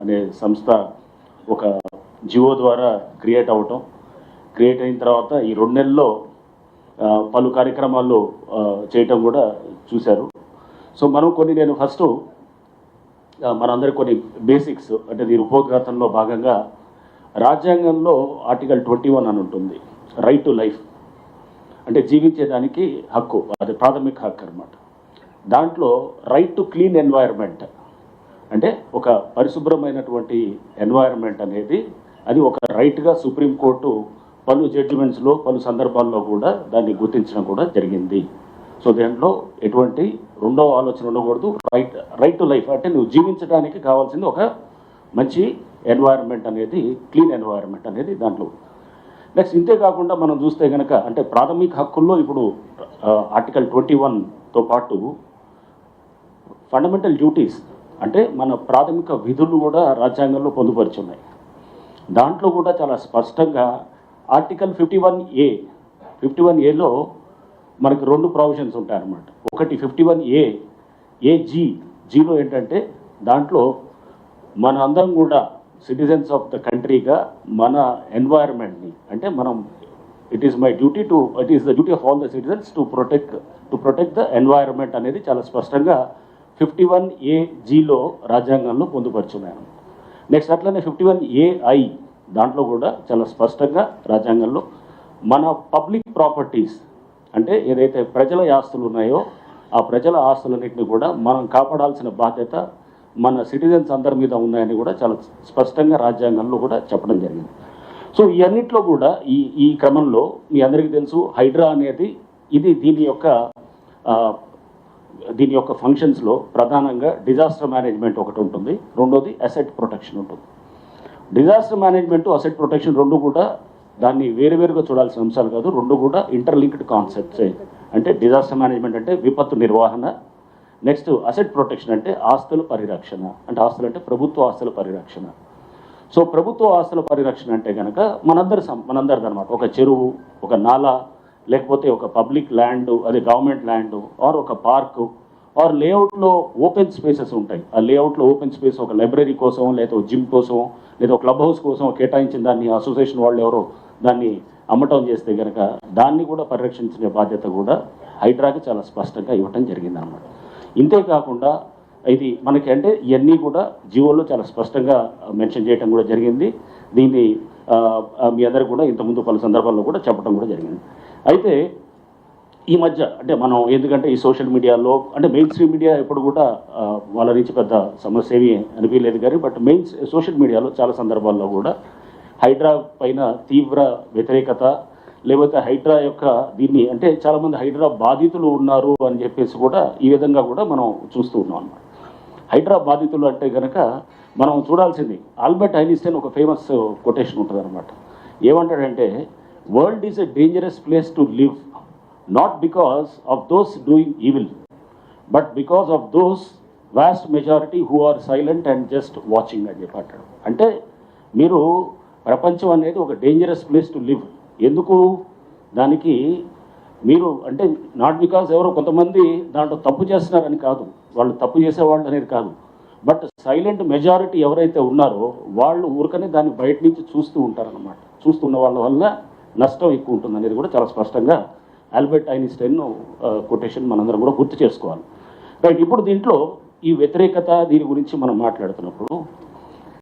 అనే సంస్థ ఒక జియో ద్వారా క్రియేట్ అయిన తర్వాత ఈ 2 నెలల్లో పలు కార్యక్రమాల్లో చేయటం కూడా చూశారు. సో మనం నేను ఫస్ట్ మనందరికి కొన్ని బేసిక్స్ అంటే దీని ఉపోద్ఘాతంలో భాగంగా రాజ్యాంగంలో ఆర్టికల్ 21 అని ఉంటుంది, రైట్ టు లైఫ్, అంటే జీవించేదానికి హక్కు, అది ప్రాథమిక హక్కు అనమాట. దాంట్లో రైట్ టు క్లీన్ ఎన్వైరన్మెంట్ అంటే ఒక పరిశుభ్రమైనటువంటి ఎన్వైరన్మెంట్ అనేది అది ఒక రైట్గా సుప్రీంకోర్టు పలు జడ్జిమెంట్స్లో పలు సందర్భాల్లో కూడా దాన్ని గుర్తించడం కూడా జరిగింది. సో దాంట్లో ఎటువంటి రెండవ ఆలోచన ఉండకూడదు. రైట్ టు లైఫ్ అంటే నువ్వు జీవించడానికి కావాల్సింది ఒక మంచి ఎన్వైరన్మెంట్ అనేది, క్లీన్ ఎన్వైరన్మెంట్ అనేది దాంట్లో. నెక్స్ట్ ఇంతే కాకుండా మనం చూస్తే కనుక అంటే ప్రాథమిక హక్కుల్లో ఇప్పుడు ఆర్టికల్ 21తో పాటు ఫండమెంటల్ డ్యూటీస్ అంటే మన ప్రాథమిక విధులు కూడా రాజ్యాంగంలో పొందుపరుచున్నాయి. దాంట్లో కూడా చాలా స్పష్టంగా ఆర్టికల్ 51Aలో మనకి 2 ప్రొవిజన్స్ ఉంటాయన్నమాట. ఒకటి 51Aలో ఏంటంటే దాంట్లో మన అందరం కూడా సిటిజన్స్ ఆఫ్ ద కంట్రీగా మన ఎన్వైరన్మెంట్ని అంటే మనం it is the duty of all the citizens to protect the environment అనేది చాలా స్పష్టంగా 51Aలో రాజ్యాంగంలో పొందుపరుచున్నాను. నెక్స్ట్ అట్లనే 51AI దాంట్లో కూడా చాలా స్పష్టంగా రాజ్యాంగంలో మన పబ్లిక్ ప్రాపర్టీస్ అంటే ఏదైతే ప్రజల ఆస్తులు ఉన్నాయో ఆ ప్రజల ఆస్తులన్నింటినీ కూడా మనం కాపాడాల్సిన బాధ్యత మన సిటిజన్స్ అందరి మీద ఉన్నాయని కూడా చాలా స్పష్టంగా రాజ్యాంగంలో కూడా చెప్పడం జరిగింది. సో ఈ అన్నింటిలో కూడా ఈ క్రమంలో మీ అందరికీ తెలుసు హైడ్రా అనేది ఇది దీని యొక్క ఫంక్షన్స్లో ప్రధానంగా డిజాస్టర్ మేనేజ్మెంట్ ఒకటి ఉంటుంది, రెండోది అసెట్ ప్రొటెక్షన్ ఉంటుంది. డిజాస్టర్ మేనేజ్మెంట్, అసెట్ ప్రొటెక్షన్ రెండు కూడా దాన్ని వేరువేరుగా చూడాల్సిన అంశాలు కాదు, రెండు కూడా ఇంటర్లింక్డ్ కాన్సెప్ట్సే. అంటే డిజాస్టర్ మేనేజ్మెంట్ అంటే విపత్తు నిర్వహణ, నెక్స్ట్ అసెట్ ప్రొటెక్షన్ అంటే ఆస్తుల పరిరక్షణ, అంటే ఆస్తులు అంటే ప్రభుత్వ ఆస్తుల పరిరక్షణ. సో ప్రభుత్వ ఆస్తుల పరిరక్షణ అంటే కనుక మనందరిది అనమాట. ఒక చెరువు, ఒక నాలా, లేకపోతే ఒక పబ్లిక్ ల్యాండ్, అది గవర్నమెంట్ ల్యాండ్, ఆర్ ఒక పార్కు, ఆర్ లేఅవుట్లో ఓపెన్ స్పేసెస్ ఉంటాయి. ఆ లేఅవుట్లో ఓపెన్ స్పేస్ ఒక లైబ్రరీ కోసం, లేదా ఒక జిమ్ కోసం, లేదా ఒక క్లబ్ హౌస్ కోసం కేటాయించిన దాన్ని అసోసియేషన్ వాళ్ళు ఎవరో దాన్ని అమ్మటం చేస్తే కనుక దాన్ని కూడా పరిరక్షించే బాధ్యత కూడా హైడ్రాకి చాలా స్పష్టంగా ఇవ్వటం జరిగిందన్నమాట. ఇంతేకాకుండా ఇది మనకి అంటే ఇవన్నీ కూడా జియోలో చాలా స్పష్టంగా మెన్షన్ చేయడం కూడా జరిగింది. దీన్ని మీ అందరికి కూడా ఇంతకుముందు పలు సందర్భాల్లో కూడా చెప్పడం కూడా జరిగింది. అయితే ఈ మధ్య అంటే మనం ఎందుకంటే ఈ సోషల్ మీడియాలో అంటే మెయిన్ స్ట్రీమ్ మీడియా ఎప్పుడు కూడా వాళ్ళ నుంచి పెద్ద సమస్య ఏమీ అనిపించలేదు కానీ బట్ సోషల్ మీడియాలో చాలా సందర్భాల్లో కూడా హైడ్రా పైన తీవ్ర వ్యతిరేకత, లేకపోతే హైడ్రా యొక్క దీన్ని అంటే చాలామంది హైడ్రా బాధితులు ఉన్నారు అని చెప్పేసి కూడా ఈ విధంగా కూడా మనం చూస్తూ ఉన్నాం అన్నమాట. హైడ్రా బాధితులు అంటే కనుక మనం చూడాల్సింది ఆల్బర్ట్ ఐన్స్టైన్ ఒక ఫేమస్ కొటేషన్ ఉంటుంది అనమాట. ఏమంటాడంటే world is a dangerous place to live not because of those doing evil but because of those vast majority who are silent and just watching అని చెప్పాడు. అంటే మీరు ప్రపంచం అనేది ఒక డేంజరస్ ప్లేస్ టు లివ్, ఎందుకు దానికి మీరు అంటే నాట్ బికాస్ ఎవరో కొంతమంది దాంట్లో తప్పు చేస్తున్నారని కాదు, వాళ్ళు తప్పు చేసేవాళ్ళు అనేది కాదు, బట్ సైలెంట్ మెజారిటీ ఎవరైతే ఉన్నారో వాళ్ళు ఊరికనే దాన్ని బయట నుంచి చూస్తూ ఉంటారనమాట. చూస్తున్న వాళ్ళ వల్ల నష్టం ఎక్కువ ఉంటుంది అనేది కూడా చాలా స్పష్టంగా ఆల్బర్ట్ ఐన్స్టైన్ కొటేషన్ మనందరం కూడా గుర్తు చేసుకోవాలి. రైట్, ఇప్పుడు దీంట్లో ఈ వ్యతిరేకత దీని గురించి మనం మాట్లాడుతున్నప్పుడు